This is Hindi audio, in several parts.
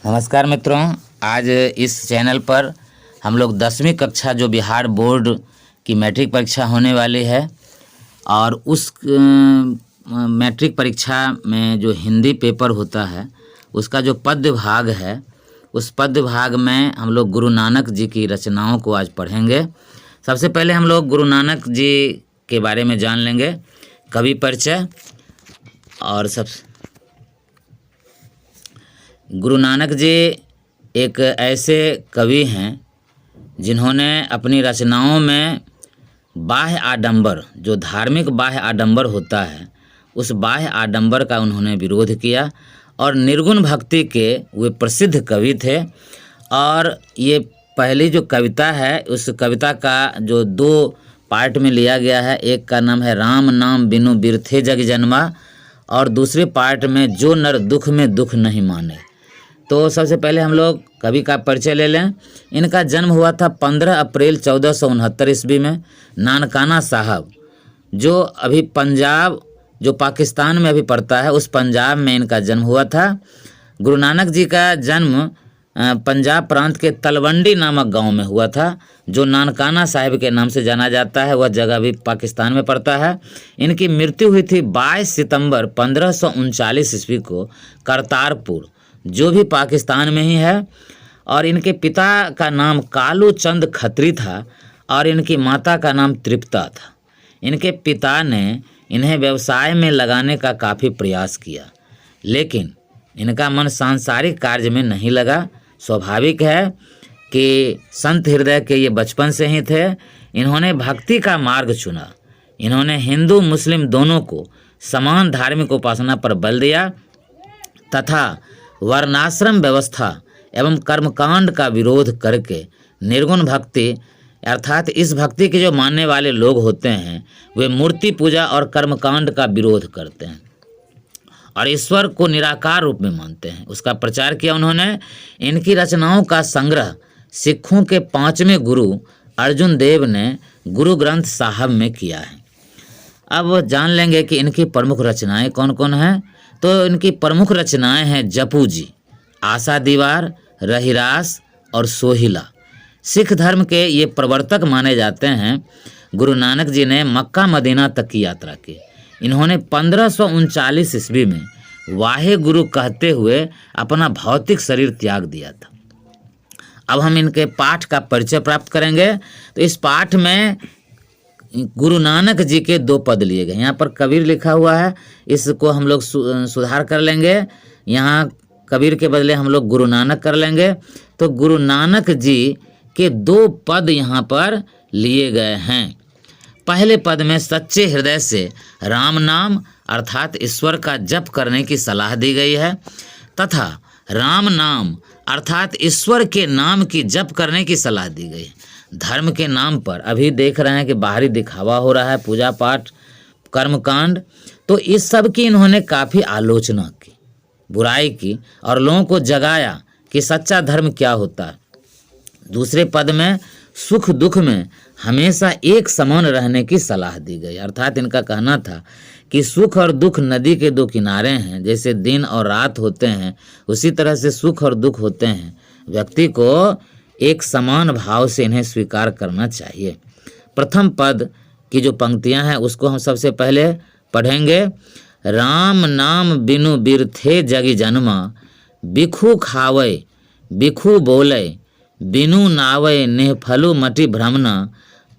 नमस्कार मित्रों, आज इस चैनल पर हम लोग 10वीं कक्षा जो बिहार बोर्ड की मैट्रिक परीक्षा होने वाली है और उस मैट्रिक परीक्षा में जो हिंदी पेपर होता है उसका जो पद्य भाग है, उस पद्य भाग में हम लोग गुरु नानक जी की रचनाओं को आज पढ़ेंगे। सबसे पहले हम लोग गुरु नानक जी के बारे में जान लेंगे, कवि परिचय। और गुरु नानक जी एक ऐसे कवि हैं जिन्होंने अपनी रचनाओं में बाह्य आडंबर, जो धार्मिक बाह्य आडंबर होता है, उस बाह्य आडंबर का उन्होंने विरोध किया और निर्गुण भक्ति के वे प्रसिद्ध कवि थे। और ये पहली जो कविता है, उस कविता का जो 2 पार्ट में लिया गया है, एक का नाम है राम नाम बिनु बिरथे जग जन्मा और दूसरे पार्ट में जो नर दुख में दुख नहीं माने। तो सबसे पहले हम लोग कवि का परिचय ले लें। इनका जन्म हुआ था 15 अप्रैल 1469 ईस्वी में नानकाना साहब, जो अभी पंजाब, जो पाकिस्तान में अभी पड़ता है, उस पंजाब में इनका जन्म हुआ था। गुरु नानक जी का जन्म पंजाब प्रांत के तलवंडी नामक गांव में हुआ था, जो नानकाना साहिब के नाम से जाना जाता है। वह जगह भी पाकिस्तान में पड़ता है। इनकी मृत्यु हुई थी 22 सितंबर 1539 ईस्वी को करतारपुर, जो भी पाकिस्तान में ही है। और इनके पिता का नाम कालू चंद खत्री था और इनकी माता का नाम तृप्ता था। इनके पिता ने इन्हें व्यवसाय में लगाने का काफ़ी प्रयास किया, लेकिन इनका मन सांसारिक कार्य में नहीं लगा। स्वाभाविक है कि संत हृदय के ये बचपन से ही थे। इन्होंने भक्ति का मार्ग चुना। इन्होंने हिंदू मुस्लिम दोनों को समान धार्मिक उपासना पर बल दिया तथा वर्णाश्रम व्यवस्था एवं कर्मकांड का विरोध करके निर्गुण भक्ति, अर्थात इस भक्ति के जो मानने वाले लोग होते हैं वे मूर्ति पूजा और कर्मकांड का विरोध करते हैं और ईश्वर को निराकार रूप में मानते हैं, उसका प्रचार किया उन्होंने। इनकी रचनाओं का संग्रह सिखों के 5वें गुरु अर्जुन देव ने गुरु ग्रंथ साहब में किया है। अब जान लेंगे कि इनकी प्रमुख रचनाएं कौन कौन हैं। तो इनकी प्रमुख रचनाएं हैं जपू जी, आशा दीवार, रहिरास और सोहिला। सिख धर्म के ये प्रवर्तक माने जाते हैं। गुरु नानक जी ने मक्का मदीना तक की यात्रा की। इन्होंने 1539 ईस्वी में वाहे गुरु कहते हुए अपना भौतिक शरीर त्याग दिया था। अब हम इनके पाठ का परिचय प्राप्त करेंगे। तो इस पाठ में गुरु नानक जी के 2 पद लिए गए। यहाँ पर कबीर लिखा हुआ है, इसको हम लोग सुधार कर लेंगे। यहाँ कबीर के बदले हम लोग गुरु नानक कर लेंगे। तो गुरु नानक जी के 2 पद यहाँ पर लिए गए हैं। पहले पद में सच्चे हृदय से राम नाम अर्थात ईश्वर का जप करने की सलाह दी गई है तथा राम नाम अर्थात ईश्वर के नाम की जप करने की सलाह दी गई है। धर्म के नाम पर अभी देख रहे हैं कि बाहरी दिखावा हो रहा है, पूजा पाठ, कर्मकांड, तो इस सब की इन्होंने काफ़ी आलोचना की, बुराई की और लोगों को जगाया कि सच्चा धर्म क्या होता है। दूसरे पद में सुख दुख में हमेशा एक समान रहने की सलाह दी गई। अर्थात इनका कहना था कि सुख और दुख नदी के 2 किनारे हैं। जैसे दिन और रात होते हैं, उसी तरह से सुख और दुख होते हैं। व्यक्ति को एक समान भाव से इन्हें स्वीकार करना चाहिए। प्रथम पद की जो पंक्तियां हैं उसको हम सबसे पहले पढ़ेंगे। राम नाम बिनु बिरथे जगी जन्मा, बिखू खावे बिखू बोले, बिनु नावे निहफलु मटि भ्रमना,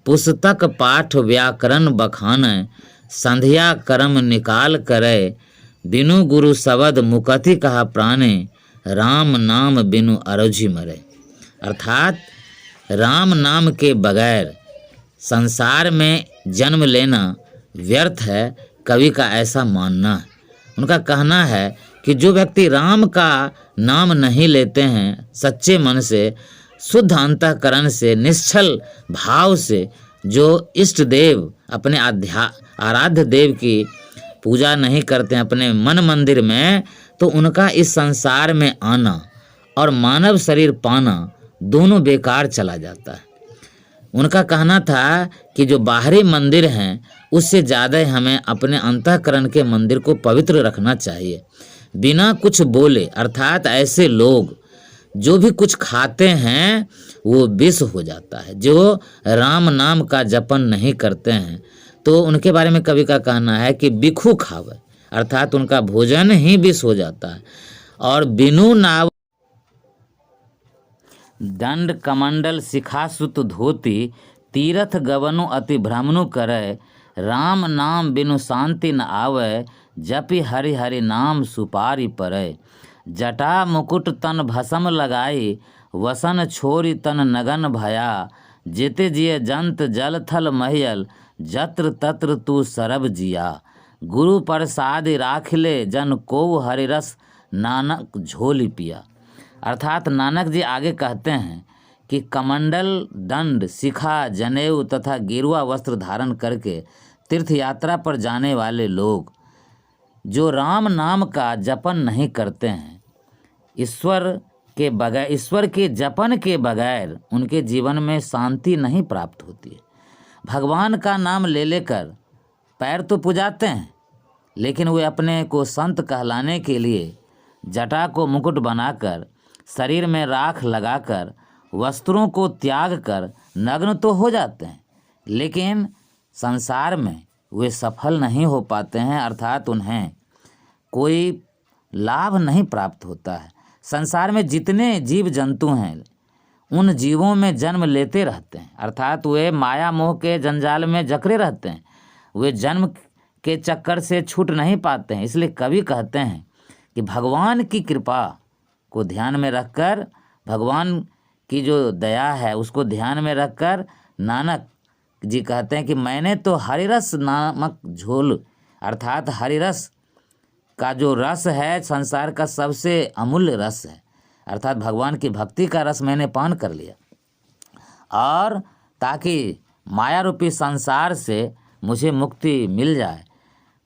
पुस्तक पाठ व्याकरण बखान, संध्या कर्म निकाल करे, बिनु गुरु शब्द मुकति कहा प्राणे, राम नाम बिनु अरोझी मरे। अर्थात राम नाम के बगैर संसार में जन्म लेना व्यर्थ है, कवि का ऐसा मानना है। उनका कहना है कि जो व्यक्ति राम का नाम नहीं लेते हैं सच्चे मन से, शुद्ध अंतःकरण से, निश्चल भाव से, जो इष्ट देव अपने आराध्य देव की पूजा नहीं करते हैं अपने मन मंदिर में, तो उनका इस संसार में आना और मानव शरीर पाना दोनों बेकार चला जाता है। उनका कहना था कि जो बाहरी मंदिर हैं उससे ज़्यादा हमें अपने अंतःकरण के मंदिर को पवित्र रखना चाहिए। बिना कुछ बोले, अर्थात ऐसे लोग जो भी कुछ खाते हैं वो विष हो जाता है। जो राम नाम का जपन नहीं करते हैं तो उनके बारे में कवि का कहना है कि बिखू खावे, अर्थात उनका भोजन ही विष हो जाता है। और बिनु नाव दंड कमंडल शिखा सुत धोती, तीरथ गवनु अति भ्रमनु करे, राम नाम बिनु शांति न आवे, जपि हरि हरि नाम सुपारी परै। जटा मुकुट तन भसम लगाई, वसन छोरी तन नगन भया, जेते जिय जंत जल थल महियल, जत्र तत्र तू सरब जिया। गुरु प्रसाद राखले जन को हरिरस, नानक झोली पिया। अर्थात नानक जी आगे कहते हैं कि कमंडल, दंड, शिखा, जनेऊ तथा गेरुआ वस्त्र धारण करके तीर्थ यात्रा पर जाने वाले लोग जो राम नाम का जपन नहीं करते हैं, ईश्वर के जपन के बगैर उनके जीवन में शांति नहीं प्राप्त होती है। भगवान का नाम ले लेकर पैर तो पुजाते हैं, लेकिन वे अपने को संत कहलाने के लिए जटा को मुकुट बनाकर, शरीर में राख लगाकर, वस्त्रों को त्याग कर नग्न तो हो जाते हैं, लेकिन संसार में वे सफल नहीं हो पाते हैं, अर्थात उन्हें कोई लाभ नहीं प्राप्त होता है। संसार में जितने जीव जंतु हैं उन जीवों में जन्म लेते रहते हैं, अर्थात वे माया मोह के जंजाल में जकड़े रहते हैं, वे जन्म के चक्कर से छूट नहीं पाते हैं। इसलिए कवि कहते हैं कि भगवान की कृपा को ध्यान में रखकर, भगवान की जो दया है उसको ध्यान में रखकर नानक जी कहते हैं कि मैंने तो हरिरस नामक झोल, अर्थात हरिरस का जो रस है संसार का सबसे अमूल्य रस है, अर्थात भगवान की भक्ति का रस मैंने पान कर लिया, और ताकि माया रूपी संसार से मुझे मुक्ति मिल जाए।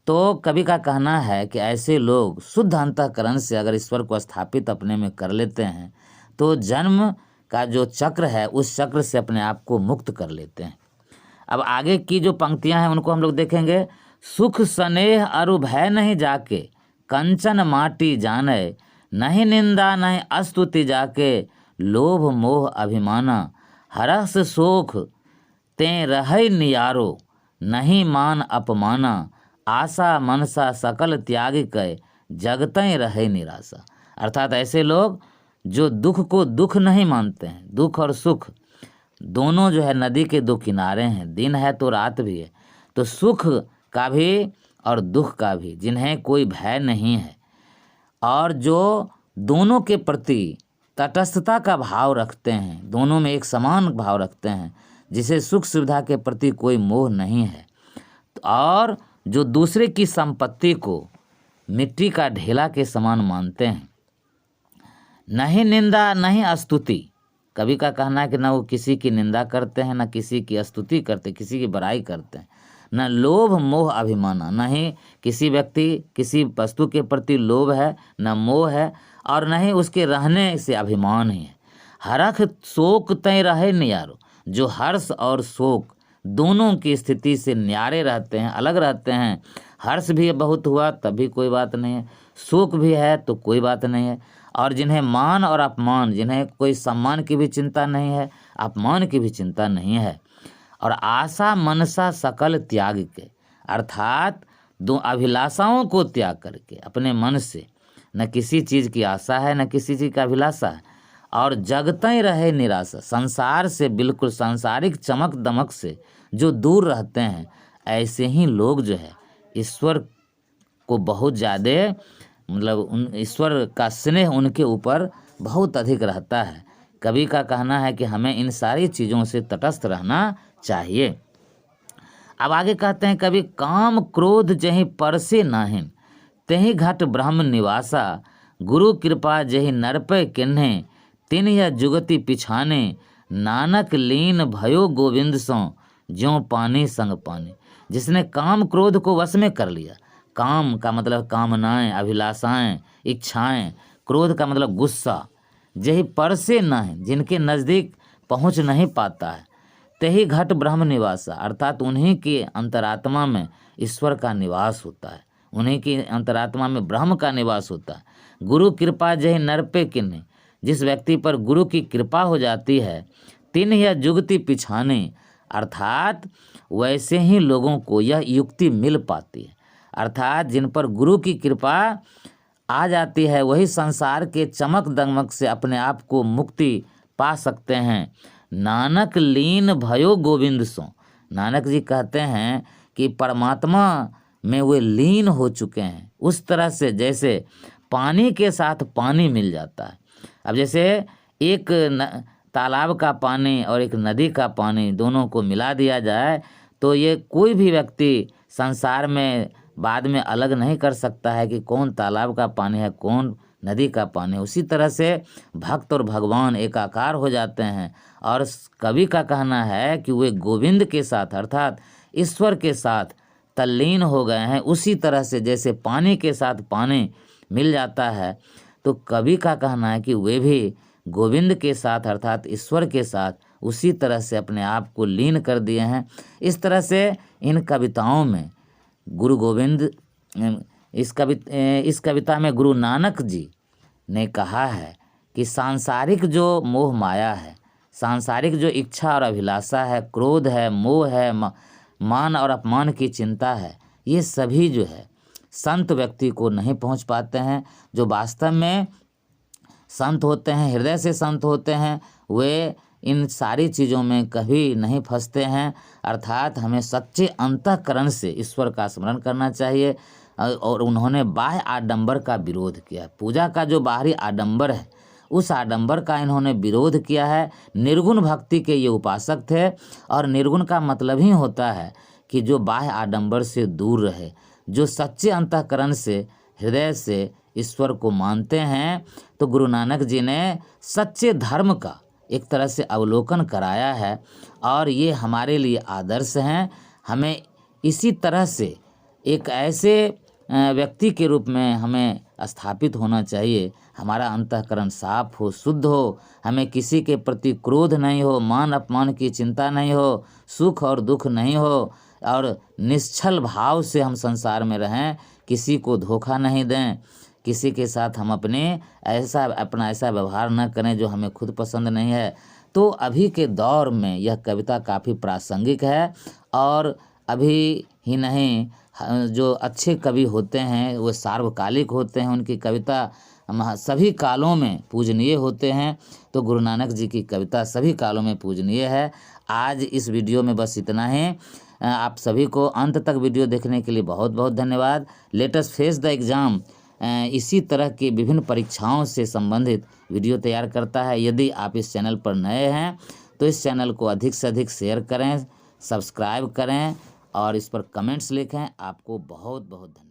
तो कवि का कहना है कि ऐसे लोग शुद्ध अंतःकरण से अगर ईश्वर को स्थापित अपने में कर लेते हैं तो जन्म का जो चक्र है उस चक्र से अपने आप को मुक्त कर लेते हैं। अब आगे की जो पंक्तियां हैं उनको हम लोग देखेंगे। सुख स्नेह अरु भय नहीं जाके, कंचन माटी जाने, नहीं निंदा नहीं अस्तुति जाके, लोभ मोह अभिमाना, हरस शोक ते रहे नियारो, नहीं मान अपमाना, आशा मनसा सकल त्याग कै, जगतै रहे निराशा। अर्थात ऐसे लोग जो दुख को दुख नहीं मानते हैं, दुख और सुख दोनों जो है नदी के दो किनारे हैं, दिन है तो रात भी है, तो सुख का भी और दुख का भी, जिन्हें कोई भय नहीं है और जो दोनों के प्रति तटस्थता का भाव रखते हैं, दोनों में एक समान भाव रखते हैं, जिसे सुख सुविधा के प्रति कोई मोह नहीं है, और जो दूसरे की संपत्ति को मिट्टी का ढेला के समान मानते हैं। नहीं निंदा नहीं स्तुति, कवि का कहना है कि न वो किसी की निंदा करते हैं, न किसी की स्तुति करते, किसी की बड़ाई करते हैं, न लोभ मोह अभिमाना, न ही किसी व्यक्ति किसी वस्तु के प्रति लोभ है, न मोह है, और न ही उसके रहने से अभिमान ही है। हरख शोक तय रहे नियारो, जो हर्ष और शोक दोनों की स्थिति से न्यारे रहते हैं, अलग रहते हैं। हर्ष भी बहुत हुआ तब भी कोई बात नहीं है, शोक भी है तो कोई बात नहीं है, और जिन्हें मान और अपमान, जिन्हें कोई सम्मान की भी चिंता नहीं है, अपमान की भी चिंता नहीं है, और आशा मनसा सकल त्याग के, अर्थात दो अभिलाषाओं को त्याग करके अपने मन से न किसी चीज़ की आशा है न किसी चीज़ का अभिलाषा है, और जगते रहे निराशा, संसार से बिल्कुल सांसारिक चमक दमक से जो दूर रहते हैं, ऐसे ही लोग जो है ईश्वर को बहुत ज़्यादा, मतलब उन ईश्वर का स्नेह उनके ऊपर बहुत अधिक रहता है। कवि का कहना है कि हमें इन सारी चीज़ों से तटस्थ रहना चाहिए। अब आगे कहते हैं कवि, काम क्रोध जहि परसे नाहिन, तेहि घट ब्रह्म निवासा, गुरु कृपा जहि नरपय किन्हे, तिन यह जुगति पिछाने, नानक लीन भयो गोविंद सो, ज्यों पानी संग पानी। जिसने काम क्रोध को वश में कर लिया, काम का मतलब कामनाएं, अभिलाषाएं, इच्छाएं, क्रोध का मतलब गुस्सा, जही परसे न है, जिनके नज़दीक पहुंच नहीं पाता है, तेही घट ब्रह्म निवासा, अर्थात उन्हीं की अंतरात्मा में ईश्वर का निवास होता है, उन्हीं की अंतरात्मा में ब्रह्म का निवास होता है। गुरु कृपा जही नर पे किन्हे, जिस व्यक्ति पर गुरु की कृपा हो जाती है, तिन यह जुगति पिछाने, अर्थात वैसे ही लोगों को यह युक्ति मिल पाती है। अर्थात जिन पर गुरु की कृपा आ जाती है वही संसार के चमक दमक से अपने आप को मुक्ति पा सकते हैं। नानक लीन भयो गोविंद सो, नानक जी कहते हैं कि परमात्मा में वे लीन हो चुके हैं, उस तरह से जैसे पानी के साथ पानी मिल जाता है। अब जैसे एक तालाब का पानी और एक नदी का पानी दोनों को मिला दिया जाए तो ये कोई भी व्यक्ति संसार में बाद में अलग नहीं कर सकता है कि कौन तालाब का पानी है, कौन नदी का पानी है। उसी तरह से भक्त और भगवान एकाकार हो जाते हैं। और कवि का कहना है कि वे गोविंद के साथ अर्थात ईश्वर के साथ तल्लीन हो गए हैं। उसी तरह से जैसे पानी के साथ पानी मिल जाता है, तो कवि का कहना है कि वे भी गोविंद के साथ अर्थात ईश्वर के साथ उसी तरह से अपने आप को लीन कर दिए हैं। इस तरह से इन कविताओं में गुरु गोविंद इस कविता में गुरु नानक जी ने कहा है कि सांसारिक जो मोह माया है, सांसारिक जो इच्छा और अभिलाषा है, क्रोध है, मोह है, मान और अपमान की चिंता है, ये सभी जो है संत व्यक्ति को नहीं पहुंच पाते हैं। जो वास्तव में संत होते हैं, हृदय से संत होते हैं, वे इन सारी चीज़ों में कभी नहीं फंसते हैं। अर्थात हमें सच्चे अंतःकरण से ईश्वर का स्मरण करना चाहिए। और उन्होंने बाह्य आडंबर का विरोध किया। पूजा का जो बाहरी आडंबर है उस आडंबर का इन्होंने विरोध किया है। निर्गुण भक्ति के ये उपासक थे और निर्गुण का मतलब ही होता है कि जो बाह्य आडंबर से दूर रहे, जो सच्चे अंतःकरण से हृदय से ईश्वर को मानते हैं। तो गुरु नानक जी ने सच्चे धर्म का एक तरह से अवलोकन कराया है और ये हमारे लिए आदर्श हैं। हमें इसी तरह से एक ऐसे व्यक्ति के रूप में हमें स्थापित होना चाहिए। हमारा अंतःकरण साफ हो, शुद्ध हो, हमें किसी के प्रति क्रोध नहीं हो, मान अपमान की चिंता नहीं हो, सुख और दुख नहीं हो और निश्चल भाव से हम संसार में रहें, किसी को धोखा नहीं दें, किसी के साथ हम अपना ऐसा व्यवहार न करें जो हमें खुद पसंद नहीं है। तो अभी के दौर में यह कविता काफ़ी प्रासंगिक है और अभी ही नहीं, जो अच्छे कवि होते हैं वो सार्वकालिक होते हैं, उनकी कविता सभी कालों में पूजनीय होते हैं। तो गुरु नानक जी की कविता सभी कालों में पूजनीय है। आज इस वीडियो में बस इतना ही। आप सभी को अंत तक वीडियो देखने के लिए बहुत बहुत धन्यवाद। Let us face the exam इसी तरह की विभिन्न परीक्षाओं से संबंधित वीडियो तैयार करता है। यदि आप इस चैनल पर नए हैं तो इस चैनल को अधिक से अधिक शेयर करें, सब्सक्राइब करें और इस पर कमेंट्स लिखें। आपको बहुत बहुत धन्यवाद।